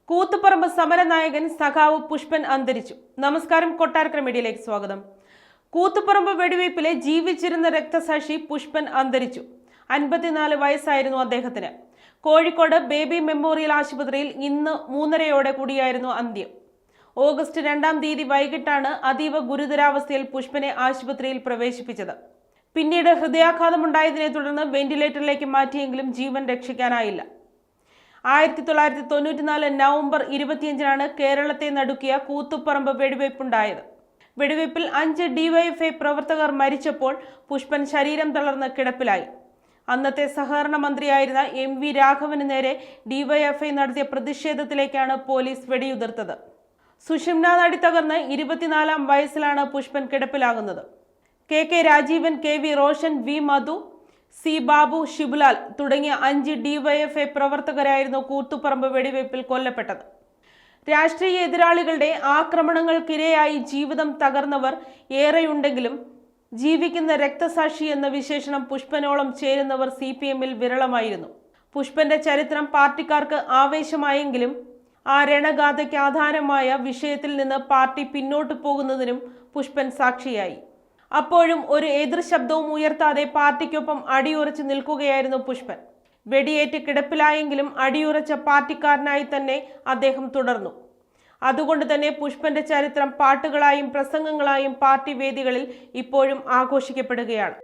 കൂത്തുപറമ്പ് സമരനായകൻ സഖാവ് പുഷ്പൻ അന്തരിച്ചു. നമസ്കാരം, കൊട്ടാരക്കര മീഡിയയിലേക്ക് സ്വാഗതം. കൂത്തുപറമ്പ് വെടിവയ്പിലെ ജീവിച്ചിരുന്ന രക്തസാക്ഷി പുഷ്പൻ അന്തരിച്ചു. 54 വയസ്സായിരുന്നു അദ്ദേഹത്തിന്. കോഴിക്കോട് ബേബി മെമ്മോറിയൽ ആശുപത്രിയിൽ ഇന്ന് 3:30 കൂടിയായിരുന്നു അന്ത്യം. ഓഗസ്റ്റ് 2-ാം തീയതി വൈകിട്ടാണ് അതീവ ഗുരുതരാവസ്ഥയിൽ പുഷ്പനെ ആശുപത്രിയിൽ പ്രവേശിപ്പിച്ചത്. പിന്നീട് ഹൃദയാഘാതമുണ്ടായതിനെ തുടർന്ന് വെന്റിലേറ്ററിലേക്ക് മാറ്റിയെങ്കിലും ജീവൻ രക്ഷിക്കാനായില്ല. 1994 നവംബർ 25-നാണ് കേരളത്തെ നടുക്കിയ കൂത്തുപറമ്പ് വെടിവയ്പുണ്ടായത്. വെടിവയ്പിൽ 5 ഡിവൈഎഫ്ഐ പ്രവർത്തകർ മരിച്ചപ്പോൾ പുഷ്പൻ ശരീരം തളർന്ന് കിടപ്പിലായി. അന്നത്തെ സഹകരണ മന്ത്രിയായിരുന്ന MV രാഘവന് നേരെ ഡിവൈഎഫ്ഐ നടത്തിയ പ്രതിഷേധത്തിലേക്കാണ് പോലീസ് വെടിയുതിർത്തത്. സുഷുമ്നാ നാഡി തകർന്ന് 24-ാം വയസ്സിലാണ് Pushpan കിടപ്പിലാകുന്നത്. KK Rajeevan, KV Roshan, V മധു, C ബാബു, ഷിബുലാൽ തുടങ്ങിയ 5 ഡിവൈഎഫ്ഐ പ്രവർത്തകരായിരുന്നു കൂത്തുപറമ്പ് വെടിവയ്പിൽ കൊല്ലപ്പെട്ടത്. രാഷ്ട്രീയ എതിരാളികളുടെ ആക്രമണങ്ങൾക്കിരയായി ജീവിതം തകർന്നവർ ഏറെയുണ്ടെങ്കിലും ജീവിക്കുന്ന രക്തസാക്ഷി എന്ന വിശേഷണം പുഷ്പനോളം ചേരുന്നവർ CPM-ൽ വിരളമായിരുന്നു. പുഷ്പന്റെ ചരിത്രം പാർട്ടിക്കാർക്ക് ആവേശമായെങ്കിലും ആ രണഗാഥയ്ക്ക് ആധാരമായ വിഷയത്തിൽ നിന്ന് പാർട്ടി പിന്നോട്ടു പോകുന്നതിനും പുഷ്പൻ സാക്ഷിയായി. അപ്പോഴും ഒരു എതിർ ശബ്ദവും ഉയർത്താതെ പാർട്ടിക്കൊപ്പം അടിയുറച്ച് നിൽക്കുകയായിരുന്നു പുഷ്പൻ. വെടിയേറ്റ് കിടപ്പിലായെങ്കിലും അടിയുറച്ച പാർട്ടിക്കാരനായി തന്നെ അദ്ദേഹം തുടർന്നു. അതുകൊണ്ട് തന്നെ പുഷ്പന്റെ ചരിത്രം പാട്ടുകളായും പ്രസംഗങ്ങളായും പാർട്ടി വേദികളിൽ ഇപ്പോഴും ആഘോഷിക്കപ്പെടുകയാണ്.